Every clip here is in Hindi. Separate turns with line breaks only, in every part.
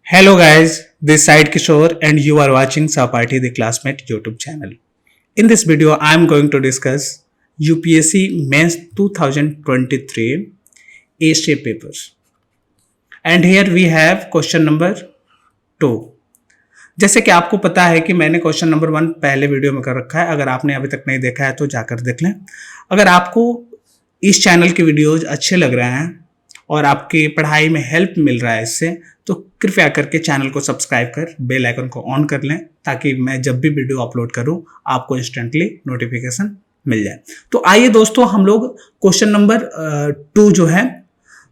Hello guys, this side Kishore and you are watching Saparthi the Classmate YouTube channel. In this video, I am going to discuss UPSC Mains 2023 A-shape papers. And here we have question number 2. जैसे कि आपको पता है कि मैंने क्वेश्चन नंबर 1 पहले वीडियो में कर रखा है. अगर आपने अभी तक नहीं देखा है तो जाकर देख लें. अगर आपको इस चैनल के वीडियोज अच्छे लग रहे हैं और आपकी पढ़ाई में हेल्प मिल रहा है इससे, तो कृपया करके चैनल को सब्सक्राइब कर बेल आइकन को ऑन कर लें ताकि मैं जब भी वीडियो अपलोड करूं आपको इंस्टेंटली नोटिफिकेशन मिल जाए. तो आइए दोस्तों, हम लोग क्वेश्चन नंबर 2 जो है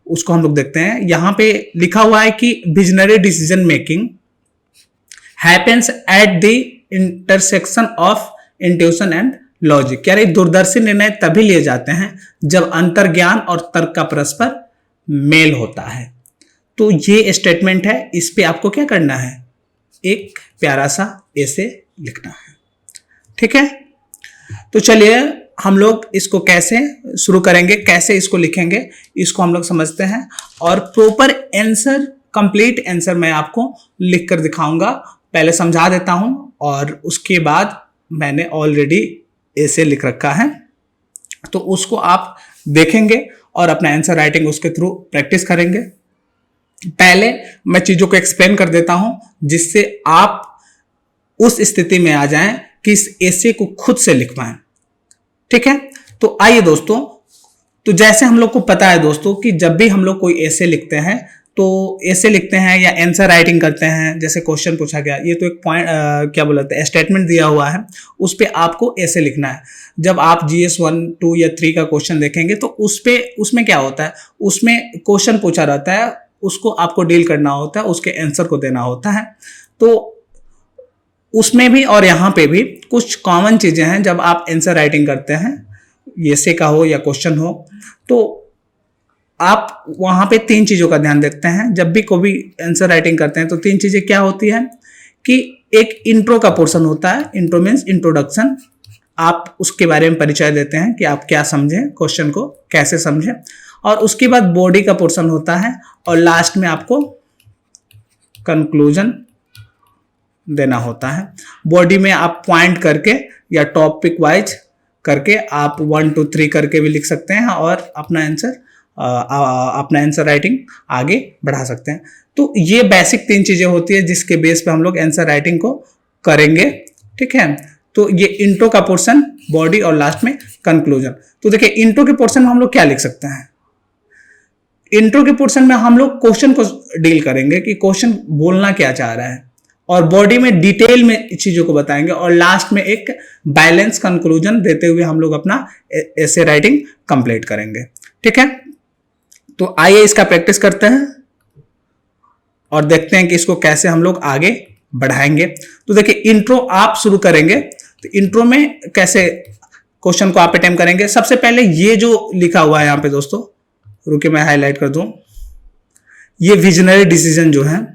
उसको हम लोग देखते हैं. यहाँ पे लिखा हुआ है कि visionary decision making happens at the intersection of intuition and logic. यानी दूरदर्शी निर्णय तभी लिए जाते हैं जब अंतर्ज्ञान और तर्क का परस्पर मेल होता है. तो ये स्टेटमेंट है, इस पे आपको क्या करना है, एक प्यारा सा ऐसे लिखना है. ठीक है, तो चलिए हम लोग इसको कैसे शुरू करेंगे, कैसे इसको लिखेंगे, इसको हम लोग समझते हैं. और प्रॉपर आंसर, कंप्लीट आंसर मैं आपको लिख कर दिखाऊंगा. पहले समझा देता हूं और उसके बाद मैंने ऑलरेडी ऐसे लिख रखा है, तो उसको आप देखेंगे और अपना आंसर राइटिंग उसके थ्रू प्रैक्टिस करेंगे. पहले मैं चीजों को एक्सप्लेन कर देता हूं जिससे आप उस स्थिति में आ जाएं कि इस ऐसे को खुद से लिख पाएं. ठीक है, तो आइए दोस्तों, तो जैसे हम लोग को पता है दोस्तों कि जब भी हम लोग कोई ऐसे लिखते हैं तो ऐसे लिखते हैं या आंसर राइटिंग करते हैं. जैसे क्वेश्चन पूछा गया, ये तो एक पॉइंट क्या बोलते हैं, स्टेटमेंट दिया हुआ है, उस पे आपको ऐसे लिखना है. जब आप GS 1, 2 या 3 का क्वेश्चन देखेंगे तो उसमें क्या होता है, उसमें क्वेश्चन पूछा रहता है, उसको आपको डील करना होता है, उसके आंसर को देना होता है. तो उसमें भी और यहाँ पे भी कुछ कॉमन चीजें हैं. जब आप आंसर राइटिंग करते हैं, ऐसे का हो या क्वेश्चन हो, तो आप वहां पे 3 चीजों का ध्यान रखते हैं. जब भी कोई आंसर राइटिंग करते हैं तो 3 चीजें क्या होती है कि एक इंट्रो का पोर्शन होता है. Intro means introduction. आप उसके बारे में परिचय देते हैं कि आप क्या समझें, क्वेश्चन को कैसे समझें. और उसके बाद बॉडी का पोर्शन होता है और लास्ट में आपको कंक्लूजन देना होता है. बॉडी में आप पॉइंट करके या टॉपिक वाइज करके आप 1 2 3 करके भी लिख सकते हैं और अपना आंसर राइटिंग आगे बढ़ा सकते हैं. तो ये बेसिक 3 चीजें होती है जिसके बेस पे हम लोग आंसर राइटिंग को करेंगे. ठीक है, तो ये इंट्रो का पोर्शन, बॉडी और लास्ट में कंक्लूजन. तो देखिए, इंट्रो के पोर्शन में हम लोग क्या लिख सकते हैं. इंट्रो के पोर्शन में हम लोग क्वेश्चन को डील करेंगे कि क्वेश्चन बोलना क्या चाह रहा है, और बॉडी में डिटेल में चीजों को बताएंगे, और लास्ट में एक बैलेंस कंक्लूजन देते हुए हम लोग अपना ऐसे राइटिंग कंप्लीट करेंगे. ठीक है, तो आइए इसका प्रैक्टिस करते हैं और देखते हैं कि इसको कैसे हम लोग आगे बढ़ाएंगे. तो देखिए, इंट्रो आप शुरू करेंगे तो इंट्रो में कैसे क्वेश्चन को आप अटेम्प्ट करेंगे. सबसे पहले ये जो लिखा हुआ है यहाँ पे दोस्तों, रुके मैं हाईलाइट कर दूं, ये विजनरी डिसीजन जो है,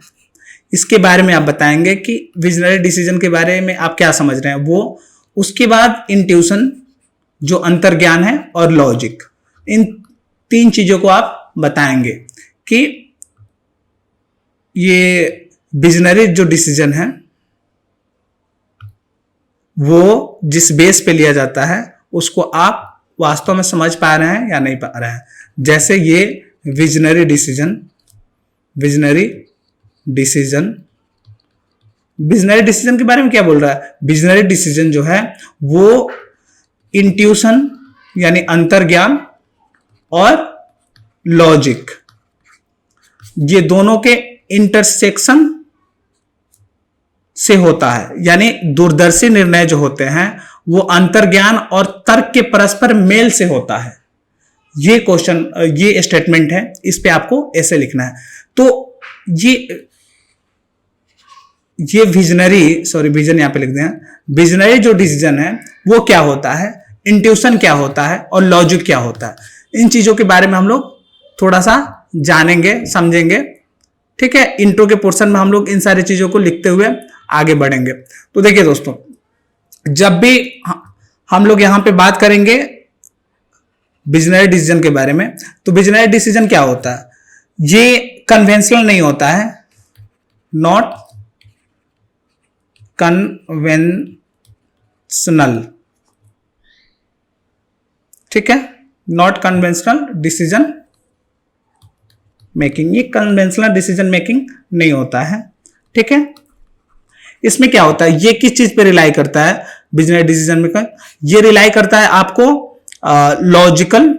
इसके बारे में आप बताएंगे कि विजनरी डिसीजन के बारे में आप क्या समझ रहे हैं वो. उसके बाद इंट्यूशन जो अंतर्ज्ञान है और लॉजिक, इन 3 चीजों को आप बताएंगे कि ये विजनरी जो डिसीजन है वो जिस बेस पे लिया जाता है उसको आप वास्तव में समझ पा रहे हैं या नहीं पा रहे हैं. जैसे ये विजनरी डिसीजन के बारे में क्या बोल रहा है. विजनरी डिसीजन जो है वो इंट्यूशन यानी अंतर्ज्ञान और लॉजिक, ये दोनों के इंटरसेक्शन से होता है. यानी दूरदर्शी निर्णय जो होते हैं वो अंतर्ज्ञान और तर्क के परस्पर मेल से होता है. ये क्वेश्चन, ये स्टेटमेंट है, इस पे आपको ऐसे लिखना है. तो ये विजन यहां पे लिख दें. विजनरी जो डिसीजन है वो क्या होता है, इंट्यूशन क्या होता है और लॉजिक क्या होता है. इन चीजों के बारे में हम लोग थोड़ा सा जानेंगे, समझेंगे. ठीक है, इंट्रो के पोर्शन में हम लोग इन सारी चीजों को लिखते हुए आगे बढ़ेंगे. तो देखिए दोस्तों, जब भी हम लोग यहां पे बात करेंगे विजनरी डिसीजन के बारे में, तो विजनरी डिसीजन क्या होता है, ये कन्वेंशनल नहीं होता है, नॉट कन्वेंशनल, ठीक है, नॉट कन्वेंशनल डिसीजन मेकिंग, ये कन्वेंशनल डिसीजन मेकिंग नहीं होता है, ठीक है। इसमें क्या होता है, ये किस चीज पे रिलाई करता है बिजनेस डिसीजन मेकर, ये रिलाई करता है आपको लॉजिकल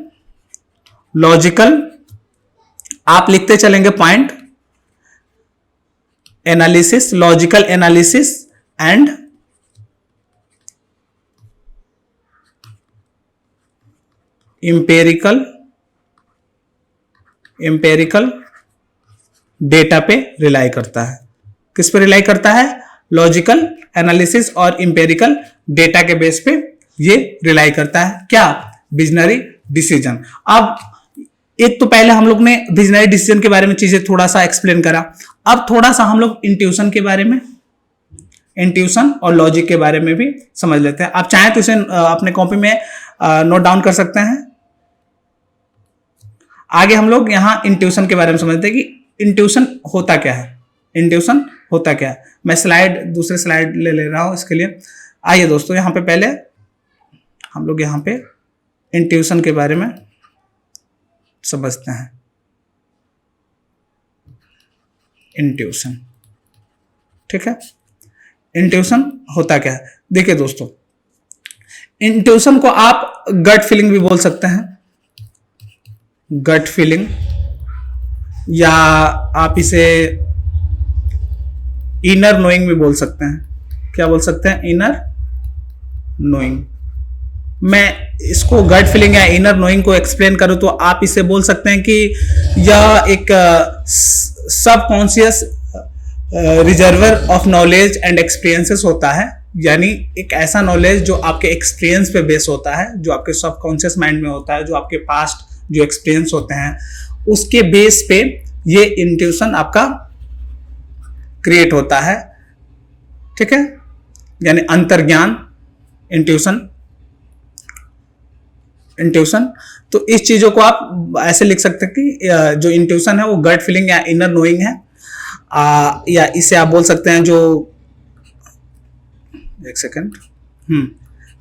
आप लिखते चलेंगे point, analysis, logical analysis and empirical data पे रिलाई करता है। किस पे रिलाई करता है, लॉजिकल एनालिसिस और एम्पेरिकल डेटा के बेस पे ये रिलाई करता है, क्या, विजनरी डिसीजन। अब एक तो पहले हम लोग ने विजनरी डिसीजन के बारे में चीजें थोड़ा सा एक्सप्लेन करा, अब थोड़ा सा हम लोग इंट्यूशन के बारे में, इंट्यूशन और लॉजिक के बारे में भी समझ लेते हैं। आप चाहें तो इसे अपने कॉपी में नोट डाउन कर सकते हैं। आगे हम लोग यहां इंट्यूशन के बारे में समझते हैं कि इंट्यूशन होता क्या है, इंट्यूशन होता क्या है। मैं दूसरे स्लाइड ले रहा हूं इसके लिए। आइए दोस्तों, यहां पे पहले हम लोग यहां पे इंट्यूशन के बारे में समझते हैं। इंट्यूशन, ठीक है, इंट्यूशन होता क्या है। देखिए दोस्तों, इंट्यूशन को आप गट फीलिंग भी बोल सकते हैं, गट फीलिंग, या आप इसे इनर नोइंग भी बोल सकते हैं। क्या बोल सकते हैं, इनर नोइंग। मैं इसको गट फीलिंग या इनर नोइंग को एक्सप्लेन करूं तो आप इसे बोल सकते हैं कि यह एक subconscious reservoir of knowledge and experiences होता है, यानी एक ऐसा नॉलेज जो आपके एक्सपीरियंस पे बेस होता है, जो आपके सबकॉन्शियस माइंड में होता है, जो आपके पास्ट जो एक्सपीरियंस होते हैं उसके बेस पे ये इंट्यूशन आपका क्रिएट होता है, ठीक है, यानी अंतर्ज्ञान, इंट्यूशन। तो इस चीजों को आप ऐसे लिख सकते हैं कि जो इंट्यूशन है वो गट फीलिंग या इनर नोइंग है, या इसे आप बोल सकते हैं जो, एक सेकंड,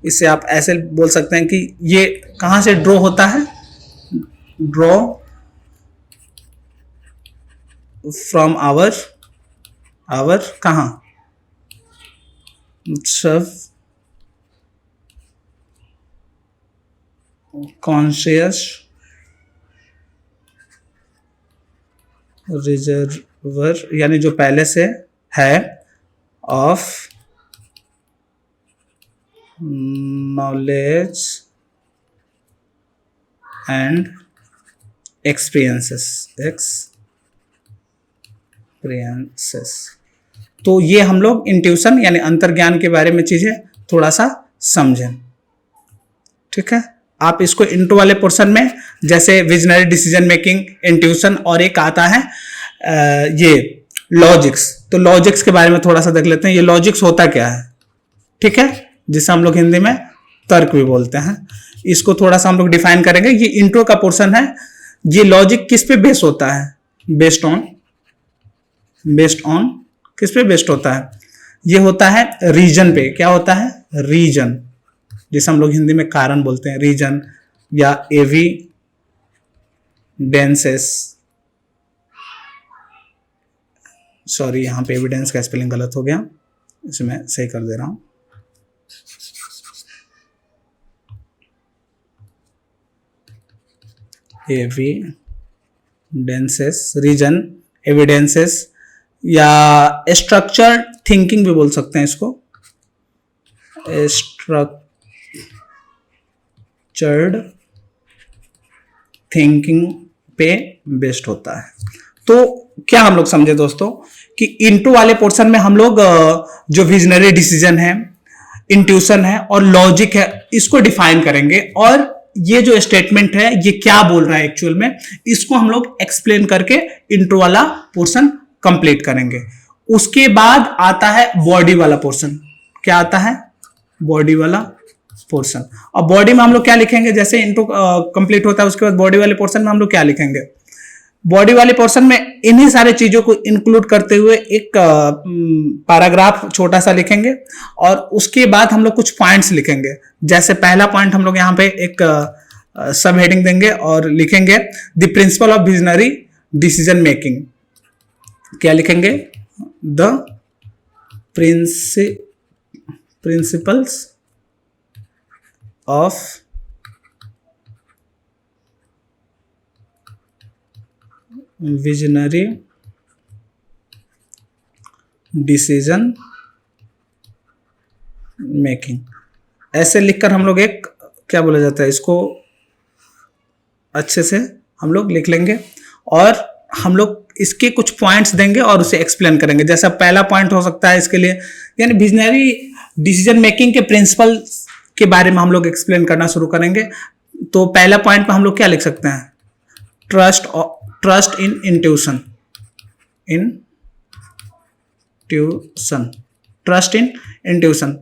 इसे आप ऐसे बोल सकते हैं कि ये कहां से ड्रॉ होता है, ड्रॉ फ्रॉम आवर कहां, सब कॉन्शियस रिजर्वर, यानी जो पहले से है, ऑफ नॉलेज एंड एक्सपीरियंसेस। तो ये हम लोग इंट्यूशन यानी अंतर्ज्ञान के बारे में चीजें थोड़ा सा समझें, ठीक है। आप इसको इंट्रो वाले पोर्शन में, जैसे विजनरी डिसीजन मेकिंग, इंट्यूशन, और एक आता है ये लॉजिक्स, तो लॉजिक्स के बारे में थोड़ा सा देख लेते हैं। ये लॉजिक्स होता क्या है, ठीक है, जिसे हम लोग हिंदी में तर्क भी बोलते हैं। इसको थोड़ा सा हम लोग डिफाइन करेंगे। ये इंट्रो का पोर्शन है। ये लॉजिक किस पे बेस होता है, बेस्ड ऑन किस पे बेस्ड होता है, ये होता है रीजन पे। क्या होता है, रीजन, जिसे हम लोग हिंदी में कारण बोलते हैं, रीजन या एविडेंसेस, सॉरी यहां पे एविडेंस का स्पेलिंग गलत हो गया, इसे मैं सही कर दे रहा हूं। एविडेंसेस, रीजन, एविडेंसेस, या स्ट्रक्चर्ड थिंकिंग भी बोल सकते हैं इसको, स्ट्रक्चर्ड थिंकिंग पे बेस्ड होता है। तो क्या हम लोग समझे दोस्तों कि इंट्रो वाले पोर्शन में हम लोग जो विजनरी डिसीजन है, इंट्यूशन है और लॉजिक है, इसको डिफाइन करेंगे, और ये जो स्टेटमेंट है ये क्या बोल रहा है एक्चुअल में, इसको हम लोग एक्सप्लेन करके इंट्रो वाला पोर्शन कंप्लीट करेंगे। उसके बाद आता है बॉडी वाला पोर्शन। क्या आता है, बॉडी वाला पोर्शन। और बॉडी में हम लोग क्या लिखेंगे, जैसे इंट्रो कंप्लीट होता है उसके बाद बॉडी वाले पोर्शन में हम लोग क्या लिखेंगे, बॉडी वाले पोर्शन में इन्हीं सारे चीजों को इंक्लूड करते हुए एक पैराग्राफ छोटा सा लिखेंगे और उसके बाद हम लोग कुछ पॉइंट्स लिखेंगे। जैसे पहला पॉइंट हम लोग यहाँ पे एक सब हेडिंग देंगे और लिखेंगे the principle of visionary decision making. क्या लिखेंगे? The principles of visionary decision making. ऐसे लिखकर हम लोग एक क्या बोला जाता है, इसको अच्छे से हम लोग लिख लेंगे और हम लोग इसके कुछ पॉइंट्स देंगे और उसे एक्सप्लेन करेंगे। जैसा पहला पॉइंट हो सकता है इसके लिए, यानी विजनरी डिसीजन मेकिंग के प्रिंसिपल के बारे में हम लोग एक्सप्लेन करना शुरू करेंगे। तो पहला पॉइंट में हम लोग क्या लिख सकते हैं? Trust in intuition. Trust in intuition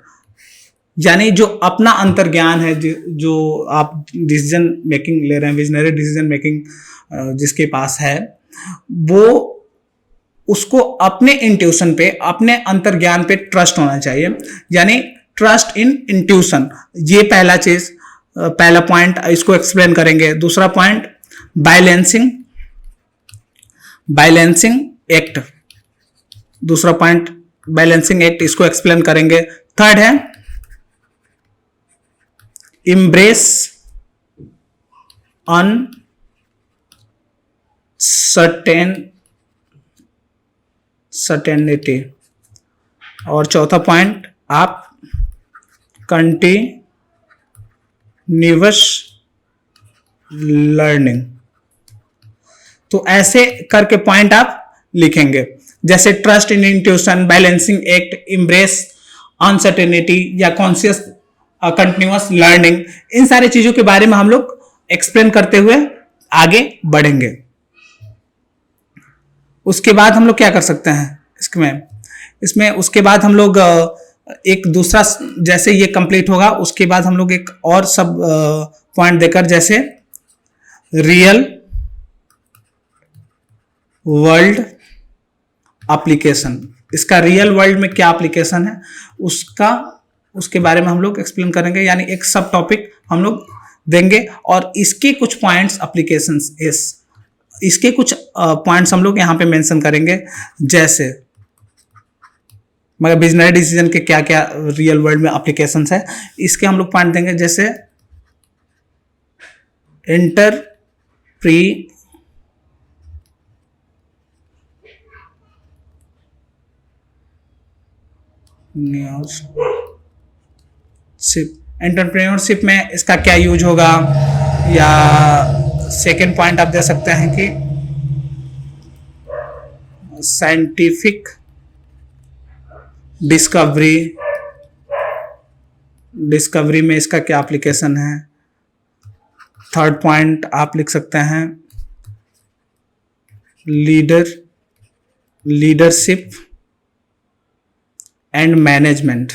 यानी जो अपना अंतर्ज्ञान है, जो आप डिसीजन मेकिंग ले रहे हैं, विजनरी डिसीजन मेकिंग जिसके पास है, वो उसको अपने इंट्यूशन पे, अपने अंतर्ज्ञान पे ट्रस्ट होना चाहिए। यानी ट्रस्ट इन इंट्यूशन, ये पहला चीज, पहला पॉइंट, इसको एक्सप्लेन करेंगे। दूसरा पॉइंट बैलेंसिंग एक्ट। दूसरा पॉइंट बैलेंसिंग एक्ट, इसको एक्सप्लेन करेंगे। थर्ड है embrace uncertainty। और चौथा पॉइंट आप continuous learning। तो ऐसे करके पॉइंट आप लिखेंगे, जैसे trust in intuition, balancing act, embrace uncertainty या कॉन्शियस कंटिन्यूअस लर्निंग। इन सारी चीजों के बारे में हम लोग एक्सप्लेन करते हुए आगे बढ़ेंगे। उसके बाद हम लोग क्या कर सकते हैं इसमें उसके बाद हम लोग एक दूसरा, जैसे ये कंप्लीट होगा उसके बाद हम लोग एक और सब पॉइंट देकर, जैसे रियल वर्ल्ड एप्लीकेशन। इसका रियल वर्ल्ड में क्या एप्लीकेशन है उसके बारे में हम लोग एक्सप्लेन करेंगे। यानी एक सब टॉपिक हम लोग देंगे और इसके कुछ पॉइंट्स एप्लीकेशंस, इसके कुछ पॉइंट्स हम लोग यहां पे मेंशन करेंगे। जैसे मगर विजनरी डिसीजन के क्या क्या रियल वर्ल्ड में एप्लीकेशंस है, इसके हम लोग पॉइंट देंगे। जैसे एंटरप्रेन्योरशिप में इसका क्या यूज होगा, या सेकेंड पॉइंट आप दे सकते हैं कि साइंटिफिक डिस्कवरी में इसका क्या एप्लीकेशन है। थर्ड पॉइंट आप लिख सकते हैं लीडरशिप एंड मैनेजमेंट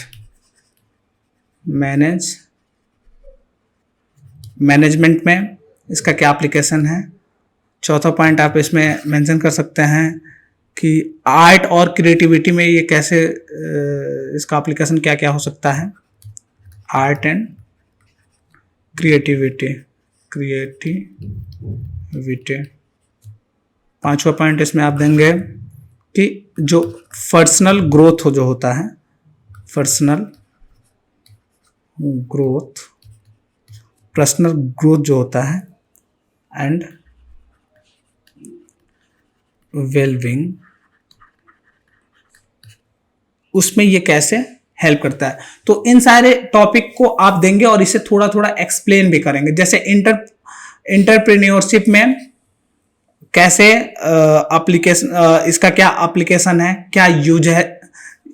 में इसका क्या एप्लीकेशन है। चौथा पॉइंट आप इसमें मेंशन कर सकते हैं कि आर्ट और क्रिएटिविटी में ये कैसे, इसका एप्लीकेशन क्या क्या हो सकता है। Art and creativity. पांचवा पॉइंट इसमें आप देंगे कि जो पर्सनल ग्रोथ जो होता है, पर्सनल ग्रोथ जो होता है एंड वेलबींग, उसमें ये कैसे हेल्प करता है। तो इन सारे टॉपिक को आप देंगे और इसे थोड़ा थोड़ा एक्सप्लेन भी करेंगे। जैसे एंटरप्रेन्योरशिप में कैसे एप्लीकेशन, इसका क्या एप्लीकेशन है, क्या यूज है,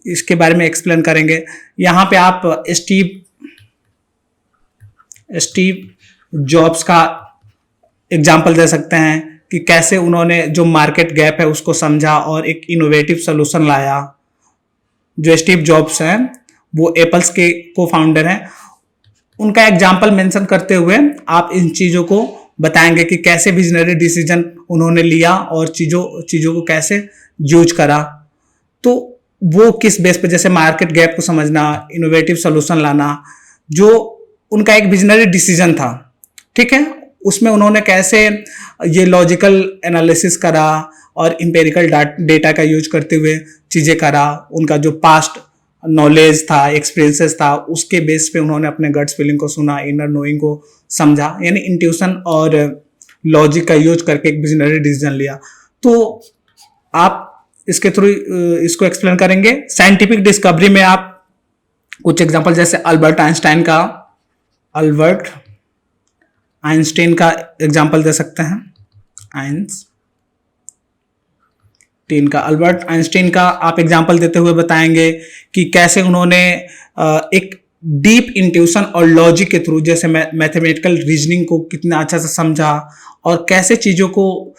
इसके बारे में एक्सप्लेन करेंगे। यहाँ पे आप स्टीव जॉब्स का एग्जाम्पल दे सकते हैं कि कैसे उन्होंने जो मार्केट गैप है उसको समझा और एक इनोवेटिव सोल्यूशन लाया। जो स्टीव जॉब्स हैं वो एप्पल्स के को फाउंडर हैं, उनका एग्जाम्पल मेंशन करते हुए आप इन चीजों को बताएंगे कि कैसे विजनरी डिसीजन उन्होंने लिया और चीज़ों को कैसे यूज करा। तो वो किस बेस पे, जैसे मार्केट गैप को समझना, इनोवेटिव सोल्यूशन लाना, जो उनका एक विजनरी डिसीजन था, ठीक है, उसमें उन्होंने कैसे ये लॉजिकल एनालिसिस करा और इंपेरिकल डेटा का यूज करते हुए चीज़ें करा। उनका जो पास्ट नॉलेज था, एक्सपीरियंसेस था, उसके बेस पे उन्होंने अपने गट्स फीलिंग को सुना, इनर नोइंग को समझा, यानी इंट्यूशन और लॉजिक का यूज करके एक विजनरी डिसीजन लिया। तो आप इसके थ्रू इसको एक्सप्लेन करेंगे। साइंटिफिक डिस्कवरी में आप कुछ एग्जांपल, जैसे अल्बर्ट आइंस्टाइन का एग्जांपल दे सकते हैं। अल्बर्ट आइंस्टाइन का आप एग्जांपल देते हुए बताएंगे कि कैसे उन्होंने एक डीप इंट्यूशन और लॉजिक के थ्रू, जैसे मैथमेटिकल रीजनिंग को कितना अच्छा से समझा और कैसे चीज़ों को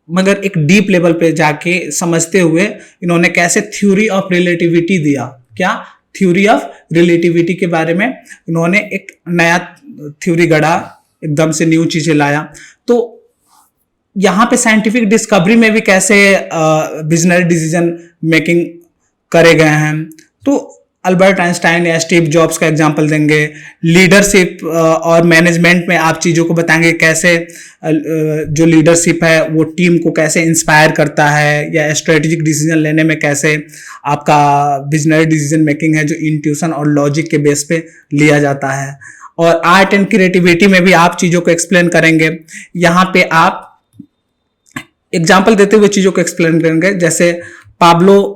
मगर एक डीप लेवल पे जाके समझते हुए इन्होंने कैसे थ्योरी ऑफ रिलेटिविटी दिया। क्या थ्योरी ऑफ रिलेटिविटी के बारे में इन्होंने एक नया थ्योरी गढ़ा, एकदम से न्यू चीजें लाया। तो यहाँ पे साइंटिफिक डिस्कवरी में भी कैसे विजनरी डिसीजन मेकिंग करे गए हैं। तो अल्बर्ट आइंस्टाइन या स्टीव जॉब्स का एग्जांपल देंगे। लीडरशिप और मैनेजमेंट में आप चीज़ों को बताएंगे कैसे जो लीडरशिप है वो टीम को कैसे इंस्पायर करता है, या स्ट्रेटेजिक डिसीजन लेने में कैसे आपका विजनरी डिसीजन मेकिंग है जो इंट्यूशन और लॉजिक के बेस पे लिया जाता है। और आर्ट एंड क्रिएटिविटी में भी आप चीज़ों को एक्सप्लेन करेंगे। यहाँ पे आप एग्जाम्पल देते हुए चीज़ों को एक्सप्लेन करेंगे। जैसे पाब्लो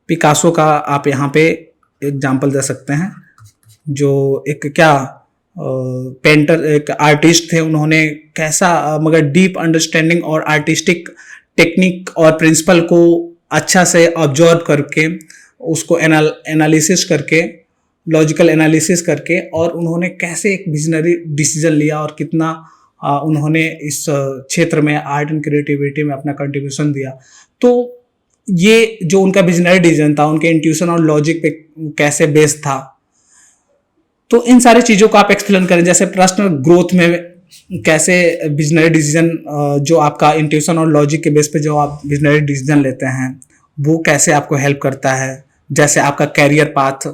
पिकासो का आप यहाँ पे एग्जाम्पल दे सकते हैं, जो एक पेंटर, एक आर्टिस्ट थे। उन्होंने कैसा मगर डीप अंडरस्टैंडिंग और आर्टिस्टिक टेक्निक और प्रिंसिपल को अच्छा से ऑब्जर्व करके उसको एनालिसिस करके, लॉजिकल एनालिसिस करके, और उन्होंने कैसे एक विजनरी डिसीजन लिया और कितना उन्होंने इस क्षेत्र में आर्ट एंड क्रिएटिविटी में अपना कंट्रीब्यूशन दिया। तो ये जो उनका विजनरी डिसीजन था, उनके इंट्यूशन और लॉजिक पे कैसे बेस्ड था। तो इन सारी चीज़ों को आप एक्सप्लेन करें। जैसे पर्सनल ग्रोथ में कैसे विजनरी डिसीजन, जो आपका इंट्यूशन और लॉजिक के बेस पे जो आप विजनरी डिसीजन लेते हैं, वो कैसे आपको हेल्प करता है। जैसे आपका कैरियर पाथ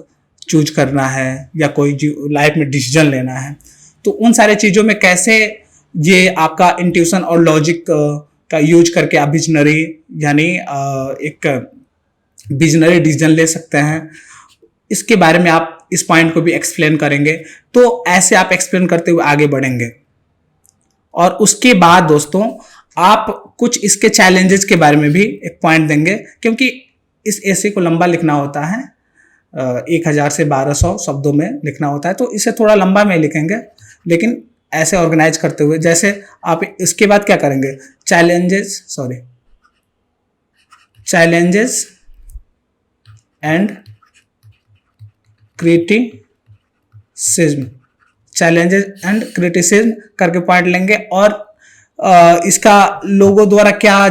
चूज करना है या कोई लाइफ में डिसीजन लेना है, तो उन सारे चीज़ों में कैसे ये आपका इंट्यूशन और लॉजिक का यूज करके आप विजनरी, यानी एक विजनरी डिसीजन ले सकते हैं। इसके बारे में आप इस पॉइंट को भी एक्सप्लेन करेंगे। तो ऐसे आप एक्सप्लेन करते हुए आगे बढ़ेंगे। और उसके बाद दोस्तों आप कुछ इसके चैलेंजेस के बारे में भी एक पॉइंट देंगे, क्योंकि इस एसे को लंबा लिखना होता है, 1000 से 1200 शब्दों में लिखना होता है, तो इसे थोड़ा लंबा में लिखेंगे, लेकिन ऐसे ऑर्गेनाइज करते हुए। जैसे आप इसके बाद क्या करेंगे, चैलेंजेस एंड क्रिटिसिज्म करके पॉइंट लेंगे। और इसका लोगों द्वारा क्या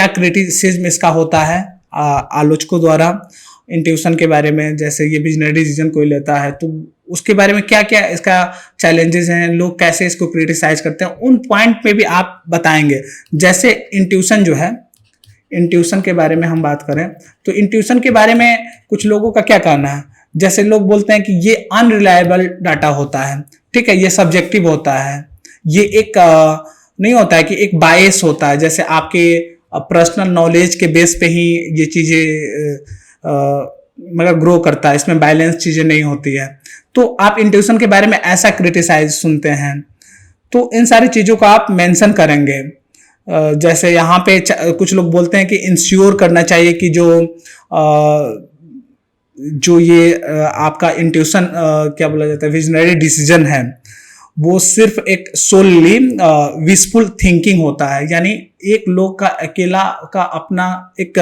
क्रिटिसिज्म इसका होता है आलोचकों द्वारा इंट्यूशन के बारे में। जैसे ये विजनरी डिसीजन कोई लेता है तो उसके बारे में क्या क्या इसका चैलेंजेस हैं, लोग कैसे इसको क्रिटिसाइज करते हैं, उन पॉइंट पे भी आप बताएंगे। जैसे इंट्यूशन जो है, इंट्यूशन के बारे में हम बात करें तो इंट्यूशन के बारे में कुछ लोगों का क्या कहना है। जैसे लोग बोलते हैं कि ये अनरिलायबल डाटा होता है, ठीक है, ये सब्जेक्टिव होता है, ये एक नहीं होता है कि एक बायस होता है, जैसे आपके पर्सनल नॉलेज के बेस पे ही ये चीज़ें मगर ग्रो करता है, इसमें बैलेंस चीज़ें नहीं होती है। तो आप इंट्यूशन के बारे में ऐसा क्रिटिसाइज सुनते हैं, तो इन सारी चीज़ों को आप मेंशन करेंगे। जैसे यहाँ पे कुछ लोग बोलते हैं कि इंश्योर करना चाहिए कि जो ये आपका इंट्यूशन क्या बोला जाता है, विजनरी डिसीजन है, वो सिर्फ एक सोलली विशफुल थिंकिंग होता है। यानी एक लोग का अकेला का अपना एक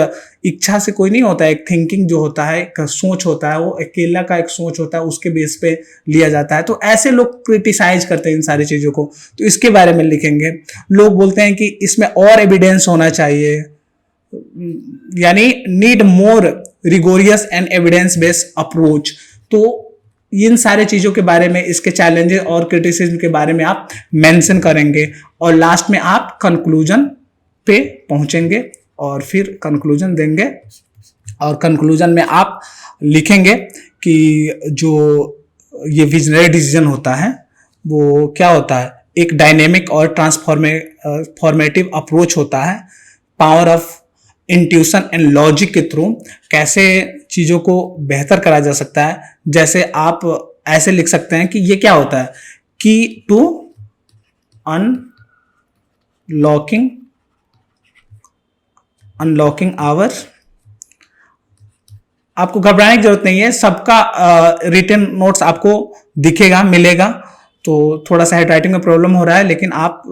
इच्छा से कोई नहीं होता है, एक थिंकिंग जो होता है, एक सोच होता है, वो अकेला का एक सोच होता है, उसके बेस पे लिया जाता है। तो ऐसे लोग क्रिटिसाइज करते हैं इन सारी चीज़ों को, तो इसके बारे में लिखेंगे। लोग बोलते हैं कि इसमें और एविडेंस होना चाहिए, यानी need more rigorous and evidence based approach. तो इन सारे चीजों के बारे में, इसके चैलेंजेस और क्रिटिसिज्म के बारे में आप मेंशन करेंगे और लास्ट में आप कंक्लूजन पे पहुंचेंगे और फिर कंक्लूजन देंगे और कंक्लूजन में आप लिखेंगे कि जो ये विजनरी डिसीजन होता है वो क्या होता है, एक डायनेमिक और ट्रांसफॉर्मेटिव अप्रोच होता है, power of intuition and logic के थ्रू कैसे चीजों को बेहतर करा जा सकता है। जैसे आप ऐसे लिख सकते हैं कि ये क्या होता है, की टू अनलॉकिंग आवर, आपको घबराने की जरूरत नहीं है, सबका रिटन नोट्स आपको दिखेगा, मिलेगा। तो थोड़ा सा हैंड राइटिंग में प्रॉब्लम हो रहा है, लेकिन आप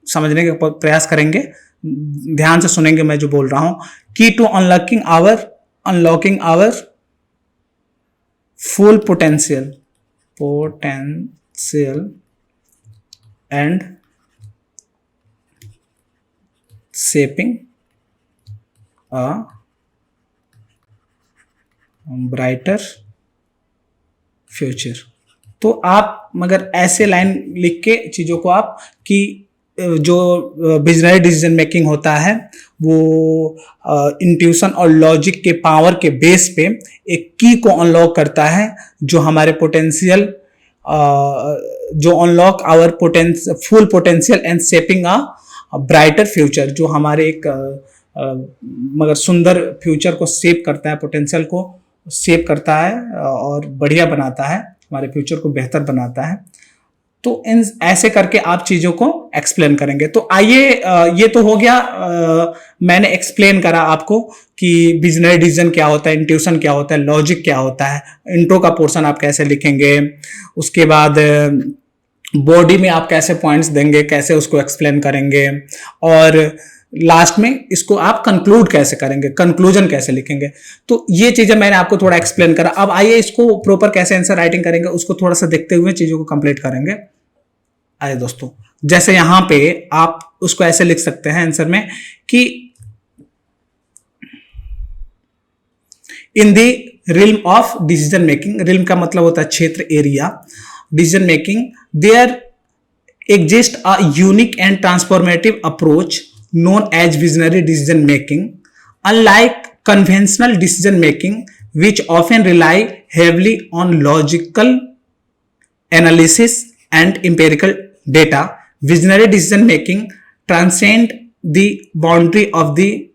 समझने का प्रयास करेंगे, ध्यान से सुनेंगे मैं जो बोल रहा हूं। Key to unlocking our full potential and shaping a brighter future. तो आप मगर ऐसे लाइन लिख के चीजों को आप कि जो विजनरी डिसीजन मेकिंग होता है वो इंट्यूशन और लॉजिक के पावर के बेस पे एक की को अनलॉक करता है, जो हमारे पोटेंशियल जो unlock our full potential and shaping a brighter future, जो हमारे एक मगर सुंदर फ्यूचर को शेप करता है, पोटेंशियल को शेप करता है और बढ़िया बनाता है, हमारे फ्यूचर को बेहतर बनाता है। तो इन ऐसे करके आप चीजों को एक्सप्लेन करेंगे। तो आइए, ये तो हो गया, मैंने एक्सप्लेन करा आपको कि विजनरी डिसीजन क्या होता है, इंट्यूशन क्या होता है, लॉजिक क्या होता है, इंट्रो का पोर्शन आप कैसे लिखेंगे, उसके बाद बॉडी में आप कैसे पॉइंट्स देंगे, कैसे उसको एक्सप्लेन करेंगे, और लास्ट में इसको आप कंक्लूड कैसे करेंगे, कंक्लूजन कैसे लिखेंगे। तो ये चीजें मैंने आपको थोड़ा एक्सप्लेन करा। अब आइए इसको प्रॉपर कैसे आंसर राइटिंग करेंगे उसको थोड़ा सा देखते हुए चीजों को कंप्लीट करेंगे। आइए दोस्तों, जैसे यहां पे आप उसको ऐसे लिख सकते हैं आंसर में कि in the realm of decision making, realm का मतलब होता है क्षेत्र, area, decision making, there exist a unique and transformative approach known as visionary decision making. Unlike conventional decision making, which often rely heavily on logical analysis and empirical data, visionary decision making transcends the boundary of the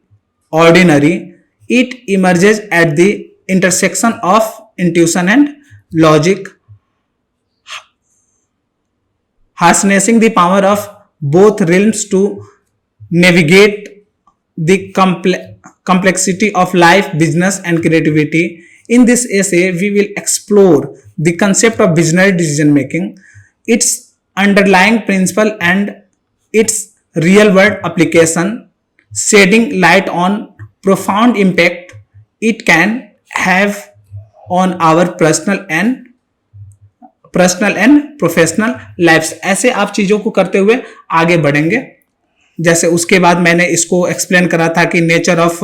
ordinary. It emerges at the intersection of intuition and logic, harnessing the power of both realms to navigate the complexity of life, business, and creativity. In this essay, we will explore the concept of visionary decision making, its underlying principle, and its real world application, shedding light on profound impact it can have on our personal and professional lifes. ऐसे आप चीजों को करते हुए आगे बढ़ेंगे। जैसे उसके बाद मैंने इसको एक्सप्लेन करा था कि nature of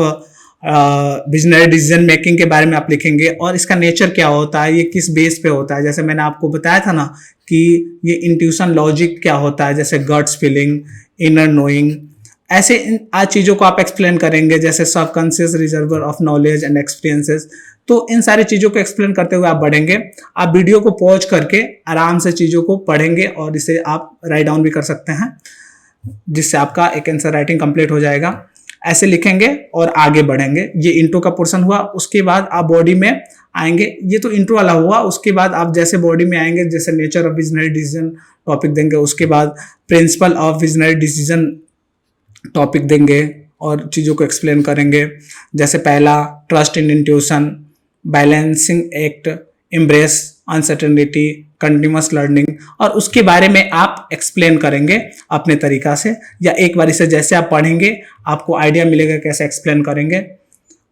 visionary decision making के बारे में आप लिखेंगे और इसका नेचर क्या होता है, ये किस बेस पे होता है। जैसे मैंने आपको बताया था ना कि ये इंट्यूशन लॉजिक क्या होता है, जैसे गट्स फीलिंग, इनर नोइंग, ऐसे आज चीजों को आप एक्सप्लेन करेंगे, जैसे subconscious reservoir of knowledge and experiences. तो इन सारी चीजों को एक्सप्लेन करते हुए आप बढ़ेंगे। आप वीडियो को पॉज करके आराम से चीजों को पढ़ेंगे और इसे आप राइट डाउन भी कर सकते हैं, जिससे आपका एक आंसर राइटिंग कंप्लीट हो जाएगा। ऐसे लिखेंगे और आगे बढ़ेंगे। ये इंट्रो का पोर्शन हुआ। उसके बाद आप बॉडी में आएंगे। ये तो इंट्रो वाला हुआ। उसके बाद आप जैसे बॉडी में आएंगे, जैसे nature of visionary decision topic देंगे, उसके बाद principle of visionary decision topic देंगे और चीज़ों को एक्सप्लेन करेंगे। जैसे पहला trust in intuition, balancing act, embrace uncertainty, continuous learning, और उसके बारे में आप एक्सप्लेन करेंगे अपने तरीका से, या एक बार इसे जैसे आप पढ़ेंगे आपको आइडिया मिलेगा कैसे एक्सप्लेन करेंगे।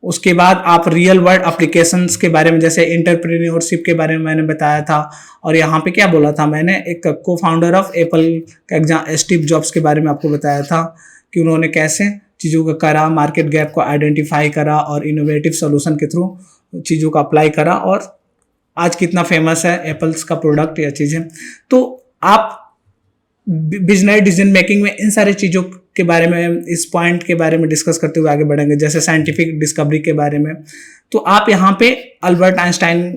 उसके बाद आप रियल वर्ल्ड एप्लीकेशंस के बारे में, जैसे एंटरप्रेन्योरशिप के बारे में मैंने बताया था। और यहाँ पे क्या बोला था मैंने, एक को फाउंडर ऑफ एप्पल का एग्जाम स्टीव जॉब्स के बारे में आपको बताया था कि उन्होंने कैसे चीज़ों को करा, मार्केट गैप को आइडेंटिफाई करा और इनोवेटिव सोल्यूशन के थ्रू चीज़ों को अप्लाई करा और आज कितना फेमस है एप्पल्स का प्रोडक्ट या चीजें। तो आप बिजनेस डिसीजन मेकिंग में इन सारी चीजों के बारे में, इस पॉइंट के बारे में डिस्कस करते हुए आगे बढ़ेंगे, जैसे साइंटिफिक डिस्कवरी के बारे में। तो आप यहाँ पे अल्बर्ट आइंस्टाइन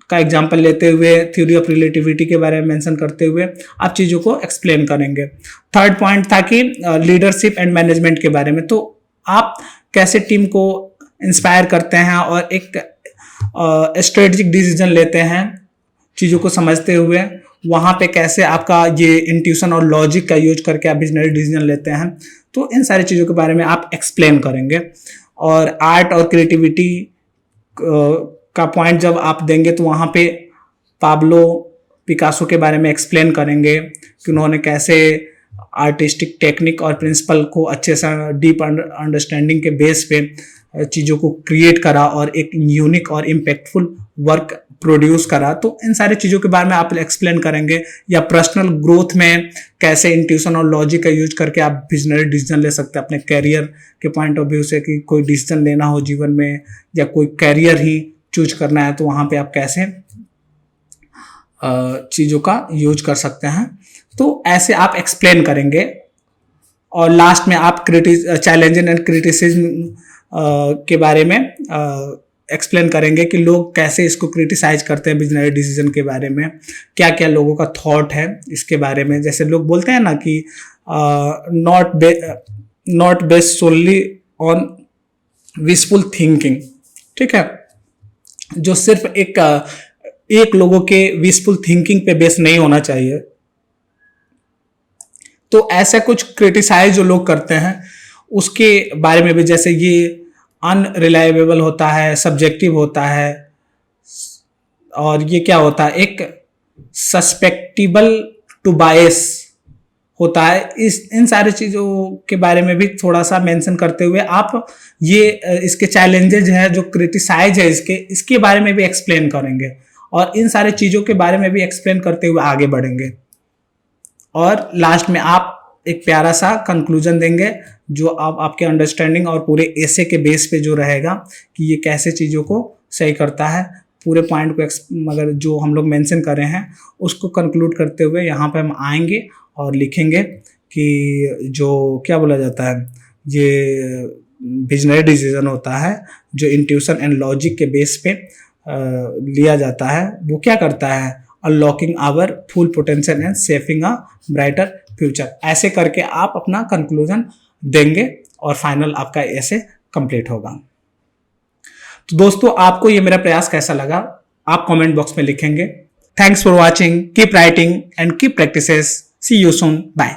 का एग्जांपल लेते हुए, थ्योरी ऑफ रिलेटिविटी के बारे में मेंशन करते हुए आप चीजों को एक्सप्लेन करेंगे। थर्ड पॉइंट था कि लीडरशिप एंड मैनेजमेंट के बारे में। तो आप कैसे टीम को इंस्पायर करते हैं और एक स्ट्रेटेजिक डिसीजन लेते हैं चीजों को समझते हुए, वहां पे कैसे आपका ये इंट्यूशन और लॉजिक का यूज करके आप बिजनेस डिसीजन लेते हैं। तो इन सारी चीजों के बारे में आप एक्सप्लेन करेंगे। और आर्ट और क्रिएटिविटी का पॉइंट जब आप देंगे तो वहाँ पे पाब्लो पिकासो के बारे में एक्सप्लेन करेंगे कि उन्होंने कैसे आर्टिस्टिक टेक्निक और प्रिंसिपल को अच्छे से डीप अंडरस्टैंडिंग के बेस पे चीज़ों को क्रिएट करा और एक यूनिक और इम्पैक्टफुल वर्क प्रोड्यूस करा। तो इन सारी चीज़ों के बारे में आप एक्सप्लेन करेंगे। या पर्सनल ग्रोथ में कैसे इंट्यूशन और लॉजिक का यूज करके आप बिजनेस डिसीजन ले सकते हैं अपने कैरियर के पॉइंट ऑफ व्यू से, कि कोई डिसीजन लेना हो जीवन में या कोई कैरियर ही चूज करना है तो वहाँ पे आप कैसे चीज़ों का यूज कर सकते हैं। तो ऐसे आप एक्सप्लेन करेंगे। और लास्ट में आप चैलेंज एंड क्रिटिसिज्म के बारे में एक्सप्लेन करेंगे कि लोग कैसे इसको क्रिटिसाइज करते हैं बिजनेस डिसीजन के बारे में, क्या क्या लोगों का थॉट है इसके बारे में। जैसे लोग बोलते हैं ना कि not based solely on wishful thinking, ठीक है, जो सिर्फ एक लोगों के विशफुल थिंकिंग पे बेस नहीं होना चाहिए। तो ऐसा कुछ क्रिटिसाइज जो लोग करते हैं उसके बारे में भी, जैसे ये अनरिलायबल होता है, सब्जेक्टिव होता है, और ये क्या होता है, एक सस्पेक्टिबल टू बायस होता है। इन सारी चीज़ों के बारे में भी थोड़ा सा मेंशन करते हुए आप ये इसके चैलेंजेज है जो क्रिटिसाइज है इसके बारे में भी एक्सप्लेन करेंगे। और इन सारी चीज़ों के बारे में भी एक्सप्लेन करते हुए आगे बढ़ेंगे। और लास्ट में आप एक प्यारा सा कंक्लूजन देंगे जो आपके अंडरस्टैंडिंग और पूरे एसे के बेस पे जो रहेगा कि ये कैसे चीज़ों को सही करता है। पूरे पॉइंट को मगर जो हम लोग मेंशन कर रहे हैं उसको कंक्लूड करते हुए यहाँ पे हम आएंगे और लिखेंगे कि जो क्या बोला जाता है, ये बिजनेस डिसीजन होता है जो इंट्यूशन एंड लॉजिक के बेस पे लिया जाता है, वो क्या करता है, unlocking our full potential and saving a brighter future. ऐसे करके आप अपना कंक्लूजन देंगे और फाइनल आपका ऐसे कंप्लीट होगा। तो दोस्तों, आपको ये मेरा प्रयास कैसा लगा आप कमेंट बॉक्स में लिखेंगे। Thanks for watching, keep writing and keep practices. See you soon, bye.